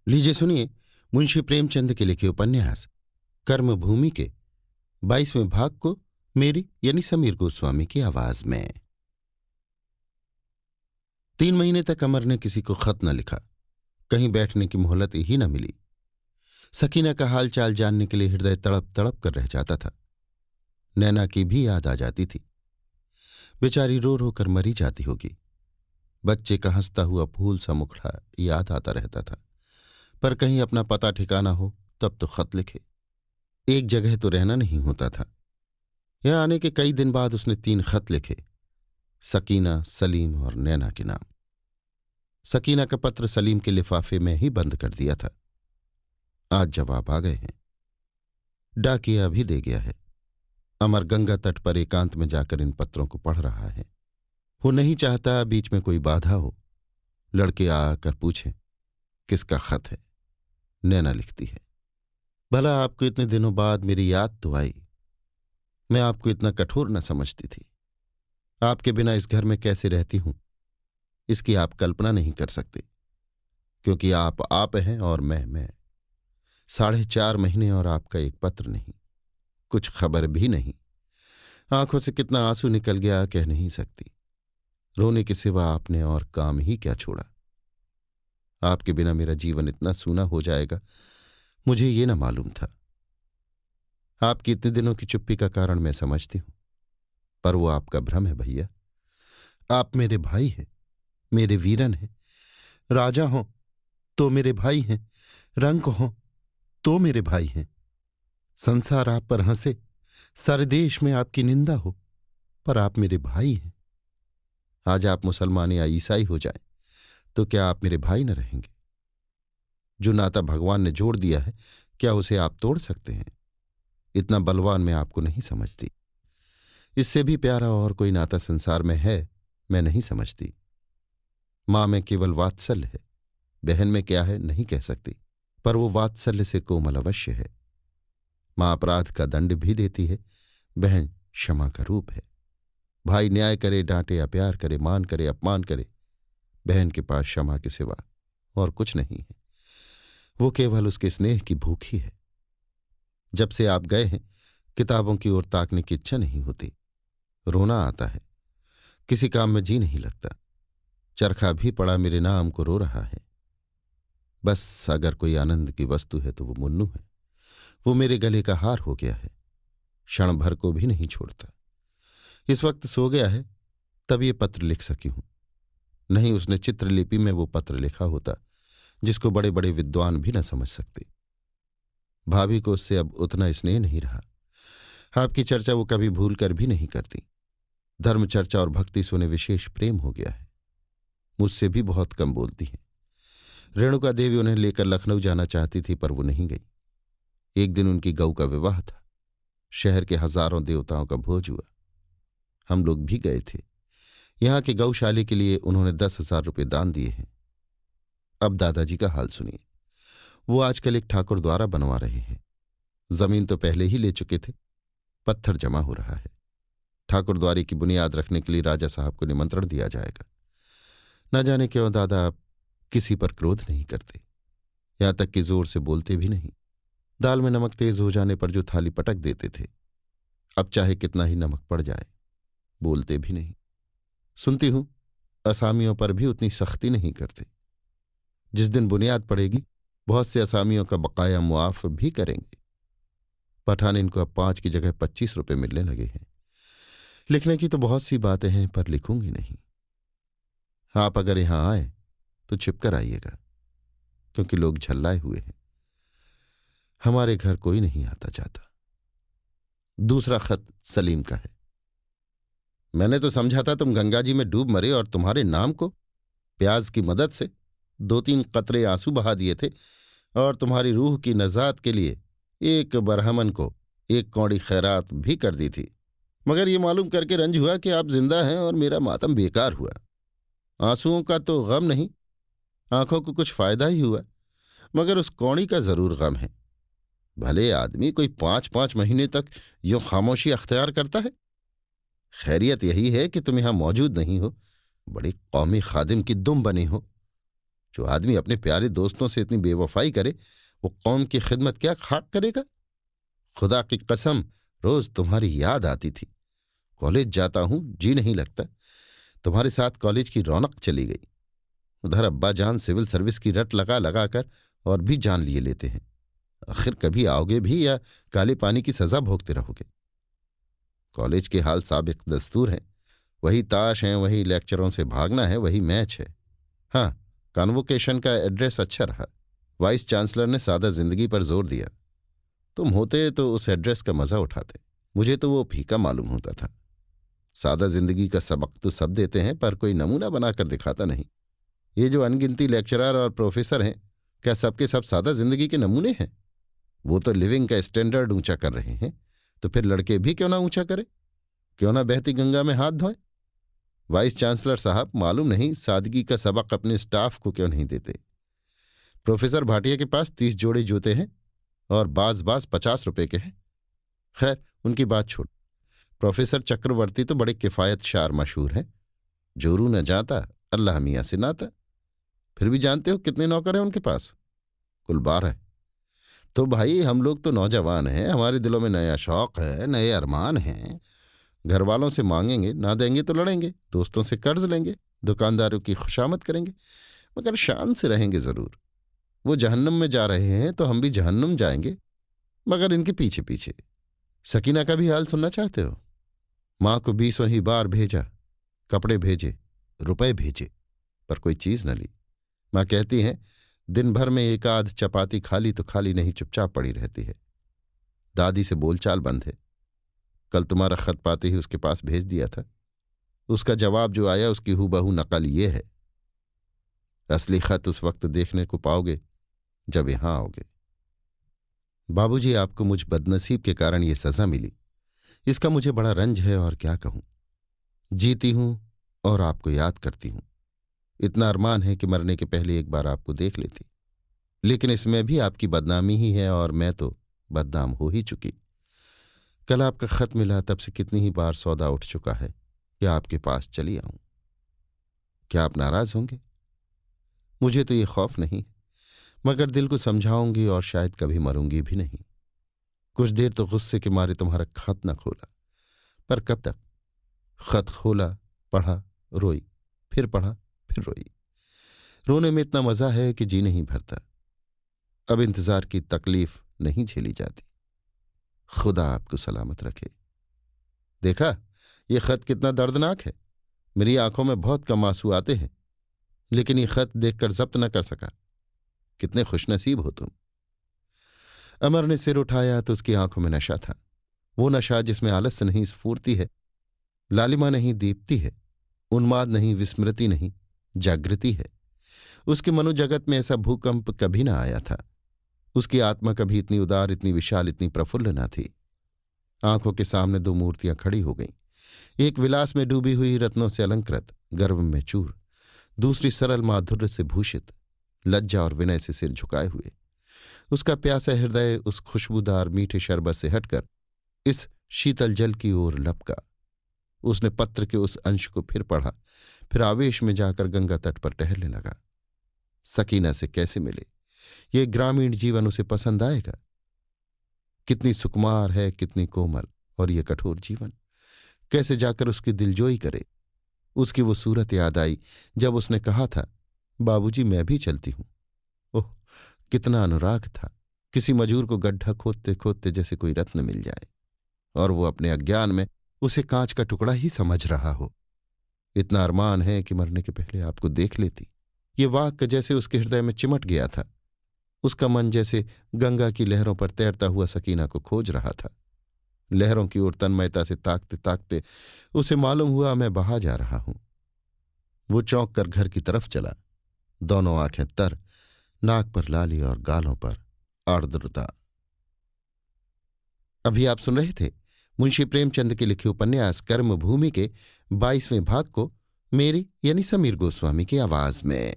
लीजिए सुनिए मुंशी प्रेमचंद के लिखे उपन्यास कर्मभूमि के 22वें भाग को मेरी यानी समीर गोस्वामी की आवाज में। 3 महीने तक अमर ने किसी को खत न लिखा। कहीं बैठने की मोहलत ही न मिली। सकीना का हाल चाल जानने के लिए हृदय तड़प तड़प कर रह जाता था। नैना की भी याद आ जाती थी। बेचारी रो रो कर मरी जाती होगी। बच्चे का हंसता हुआ फूल सा मुखड़ा याद आता रहता था। पर कहीं अपना पता ठिकाना हो तब तो खत लिखे। एक जगह तो रहना नहीं होता था। यहां आने के कई दिन बाद उसने 3 खत लिखे, सकीना, सलीम और नैना के नाम। सकीना का पत्र सलीम के लिफाफे में ही बंद कर दिया था। आज जवाब आ गए हैं। डाकिया भी दे गया है। अमर गंगा तट पर एकांत में जाकर इन पत्रों को पढ़ रहा है। वो नहीं चाहता बीच में कोई बाधा हो। लड़के आकर पूछें किसका खत है। नैना लिखती है, भला आपको इतने दिनों बाद मेरी याद तो आई। मैं आपको इतना कठोर न समझती थी। आपके बिना इस घर में कैसे रहती हूं इसकी आप कल्पना नहीं कर सकते, क्योंकि आप हैं और मैं। 4.5 महीने और आपका एक पत्र नहीं, कुछ खबर भी नहीं। आंखों से कितना आंसू निकल गया कह नहीं सकती। रोने के सिवा आपने और काम ही क्या छोड़ा। आपके बिना मेरा जीवन इतना सूना हो जाएगा मुझे ये ना मालूम था। आपकी इतने दिनों की चुप्पी का कारण मैं समझती हूं, पर वो आपका भ्रम है भैया। आप मेरे भाई हैं, मेरे वीरन हैं। राजा हों तो मेरे भाई हैं, रंक हों तो मेरे भाई हैं। संसार आप पर हंसे, सारे देश में आपकी निंदा हो, पर आप मेरे भाई हैं। आज आप मुसलमान या ईसाई हो जाएं तो क्या आप मेरे भाई न रहेंगे? जो नाता भगवान ने जोड़ दिया है क्या उसे आप तोड़ सकते हैं? इतना बलवान मैं आपको नहीं समझती। इससे भी प्यारा और कोई नाता संसार में है मैं नहीं समझती। मां में केवल वात्सल्य है, बहन में क्या है नहीं कह सकती, पर वो वात्सल्य से कोमल अवश्य है। मां अपराध का दंड भी देती है, बहन क्षमा का रूप है। भाई न्याय करे, डांटे या प्यार करे, मान करे, अपमान करे, बहन के पास क्षमा के सिवा और कुछ नहीं है। वो केवल उसके स्नेह की भूखी है। जब से आप गए हैं किताबों की ओर ताकने की इच्छा नहीं होती। रोना आता है, किसी काम में जी नहीं लगता। चरखा भी पड़ा मेरे नाम को रो रहा है। बस अगर कोई आनंद की वस्तु है तो वो मुन्नू है। वो मेरे गले का हार हो गया है, क्षण भर को भी नहीं छोड़ता। इस वक्त सो गया है तब ये पत्र लिख सकी हूं, नहीं उसने चित्रलिपि में वो पत्र लिखा होता जिसको बड़े बड़े विद्वान भी न समझ सकते। भाभी को उससे अब उतना स्नेह नहीं रहा। आपकी चर्चा वो कभी भूल कर भी नहीं करती। धर्म चर्चा और भक्ति से उन्हें विशेष प्रेम हो गया है। मुझसे भी बहुत कम बोलती हैं। रेणुका देवी उन्हें लेकर लखनऊ जाना चाहती थी पर वो नहीं गई। एक दिन उनकी गऊ का विवाह था। शहर के हजारों देवताओं का भोज हुआ। हम लोग भी गए थे। यहां के गौशाले के लिए उन्होंने 10,000 रुपये दान दिए हैं। अब दादाजी का हाल सुनिए। वो आजकल एक ठाकुर द्वारा बनवा रहे हैं। जमीन तो पहले ही ले चुके थे, पत्थर जमा हो रहा है। ठाकुर द्वारे की बुनियाद रखने के लिए राजा साहब को निमंत्रण दिया जाएगा। न जाने क्यों दादा आप किसी पर क्रोध नहीं करते, यहां तक कि जोर से बोलते भी नहीं। दाल में नमक तेज हो जाने पर जो थाली पटक देते थे, अब चाहे कितना ही नमक पड़ जाए बोलते भी नहीं। सुनती हूं असामियों पर भी उतनी सख्ती नहीं करते। जिस दिन बुनियाद पड़ेगी बहुत से असामियों का बकाया मुआफ भी करेंगे। पठान इनको अब 5 की जगह 25 रुपये मिलने लगे हैं। लिखने की तो बहुत सी बातें हैं पर लिखूंगी नहीं। आप अगर यहां आए तो छिपकर आइएगा, क्योंकि लोग झल्लाए हुए हैं। हमारे घर कोई नहीं आता जाता। दूसरा खत सलीम का है। मैंने तो समझा था तुम गंगा जी में डूब मरे और तुम्हारे नाम को प्याज की मदद से 2-3 कतरे आंसू बहा दिए थे और तुम्हारी रूह की नजात के लिए एक बरहमन को 1 कौड़ी खैरात भी कर दी थी। मगर ये मालूम करके रंज हुआ कि आप जिंदा हैं और मेरा मातम बेकार हुआ। आंसुओं का तो गम नहीं, आंखों को कुछ फायदा ही हुआ, मगर उस कौड़ी का जरूर गम है। भले आदमी कोई 5-5 महीने तक यूं खामोशी अख्तियार करता है। खैरियत यही है कि तुम यहां मौजूद नहीं हो, बड़े कौमी खादिम की दुम बने हो। जो आदमी अपने प्यारे दोस्तों से इतनी बेवफाई करे वो कौम की खिदमत क्या खाक करेगा। खुदा की कसम रोज तुम्हारी याद आती थी। कॉलेज जाता हूं जी नहीं लगता। तुम्हारे साथ कॉलेज की रौनक चली गई। उधर अब्बा जान सिविल सर्विस की रट लगा लगा कर और भी जान लिए लेते हैं। आखिर कभी आओगे भी या काले पानी की सजा भोगते रहोगे। कॉलेज के हाल साबिक दस्तूर हैं। वही ताश हैं, वही लेक्चरों से भागना है, वही मैच है। हाँ, कॉन्वोकेशन का एड्रेस अच्छा रहा। वाइस चांसलर ने सादा जिंदगी पर जोर दिया। तुम होते तो उस एड्रेस का मजा उठाते। मुझे तो वो फीका मालूम होता था। सादा जिंदगी का सबक तो सब देते हैं पर कोई नमूना बनाकर दिखाता नहीं। ये जो अनगिनती लेक्चरर और प्रोफेसर हैं, क्या सबके सब सादा जिंदगी के नमूने हैं? वो तो लिविंग का स्टैंडर्ड ऊंचा कर रहे हैं, तो फिर लड़के भी क्यों ना ऊंचा करें? क्यों ना बहती गंगा में हाथ धोएं? वाइस चांसलर साहब मालूम नहीं सादगी का सबक अपने स्टाफ को क्यों नहीं देते। प्रोफेसर भाटिया के पास 30 जोड़े जूते हैं और बाज 50 रुपए के हैं। खैर, उनकी बात छोड़। प्रोफेसर चक्रवर्ती तो बड़े किफायत शार मशहूर हैं। जोरू न जाता अल्लाह मियाँ से नाता। फिर भी जानते हो कितने नौकर हैं उनके पास? कुल 12। तो भाई हम लोग तो नौजवान हैं, हमारे दिलों में नया शौक है, नए अरमान हैं। घर वालों से मांगेंगे, ना देंगे तो लड़ेंगे, दोस्तों से कर्ज लेंगे, दुकानदारों की खुशामद करेंगे, मगर शान से रहेंगे जरूर। वो जहन्नुम में जा रहे हैं तो हम भी जहन्नुम जाएंगे, मगर इनके पीछे पीछे। सकीना का भी हाल सुनना चाहते हो? माँ को 20 ही बार भेजा, कपड़े भेजे, रुपए भेजे, पर कोई चीज न ली। माँ कहती हैं दिन भर में एक आध चपाती खाली तो खाली नहीं, चुपचाप पड़ी रहती है। दादी से बोलचाल बंद है। कल तुम्हारा खत पाते ही उसके पास भेज दिया था। उसका जवाब जो आया उसकी हूबहू नकल ये है। असली खत उस वक्त देखने को पाओगे जब यहां आओगे। बाबूजी, आपको मुझ बदनसीब के कारण ये सजा मिली, इसका मुझे बड़ा रंज है और क्या कहूं। जीती हूं और आपको याद करती हूं। इतना अरमान है कि मरने के पहले एक बार आपको देख लेती, लेकिन इसमें भी आपकी बदनामी ही है और मैं तो बदनाम हो ही चुकी। कल आपका खत मिला, तब से कितनी ही बार सौदा उठ चुका है कि आपके पास चली आऊं। क्या आप नाराज होंगे? मुझे तो ये खौफ नहीं है, मगर दिल को समझाऊंगी और शायद कभी मरूंगी भी नहीं। कुछ देर तो गुस्से के मारे तुम्हारा खत न खोला, पर कब तक? खत खोला, पढ़ा, रोई, फिर पढ़ा, फिर रोई। रोने में इतना मजा है कि जी नहीं भरता। अब इंतजार की तकलीफ नहीं झेली जाती। खुदा आपको सलामत रखे। देखा, ये खत कितना दर्दनाक है। मेरी आंखों में बहुत कम आंसू आते हैं, लेकिन ये खत देखकर जब्त न कर सका। कितने खुशनसीब हो तुम। अमर ने सिर उठाया तो उसकी आंखों में नशा था। वो नशा जिसमें आलस्य नहीं स्फूर्ति है, लालिमा नहीं दीप्ति है, उन्माद नहीं विस्मृति नहीं जागृति है। उसके मनोजगत में ऐसा भूकंप कभी न आया था। उसकी आत्मा कभी इतनी उदार, इतनी विशाल, इतनी प्रफुल्ल न थी। आंखों के सामने 2 मूर्तियां खड़ी हो गईं। एक विलास में डूबी हुई, रत्नों से अलंकृत, गर्व में चूर। दूसरी सरल माधुर्य से भूषित, लज्जा और विनय से सिर झुकाए हुए। उसका प्यासा हृदय उस खुशबूदार मीठे शरबत से हटकर इस शीतल जल की ओर लपका। उसने पत्र के उस अंश को फिर पढ़ा, फिर आवेश में जाकर गंगा तट पर टहलने लगा। सकीना से कैसे मिले? ये ग्रामीण जीवन उसे पसंद आएगा? कितनी सुकुमार है, कितनी कोमल, और ये कठोर जीवन कैसे जाकर उसकी दिलजोई करे। उसकी वो सूरत याद आई जब उसने कहा था, बाबूजी मैं भी चलती हूं। ओह, कितना अनुराग था। किसी मजूर को गड्ढा खोदते खोदते जैसे कोई रत्न मिल जाए और वो अपने अज्ञान में उसे कांच का टुकड़ा ही समझ रहा हो। इतना अरमान है कि मरने के पहले आपको देख लेती। ये वाक्य जैसे उसके हृदय में चिमट गया था। उसका मन जैसे गंगा की लहरों पर तैरता हुआ सकीना को खोज रहा था। लहरों की ओर तन्मयता से ताकते ताकते उसे मालूम हुआ मैं बहा जा रहा हूं। वो चौंक कर घर की तरफ चला। दोनों आंखें तर, नाक पर लाली और गालों पर आर्द्रता। अभी आप सुन रहे थे मुंशी प्रेमचंद के लिखे उपन्यास कर्मभूमि के 22वें भाग को मेरी यानी समीर गोस्वामी की आवाज में।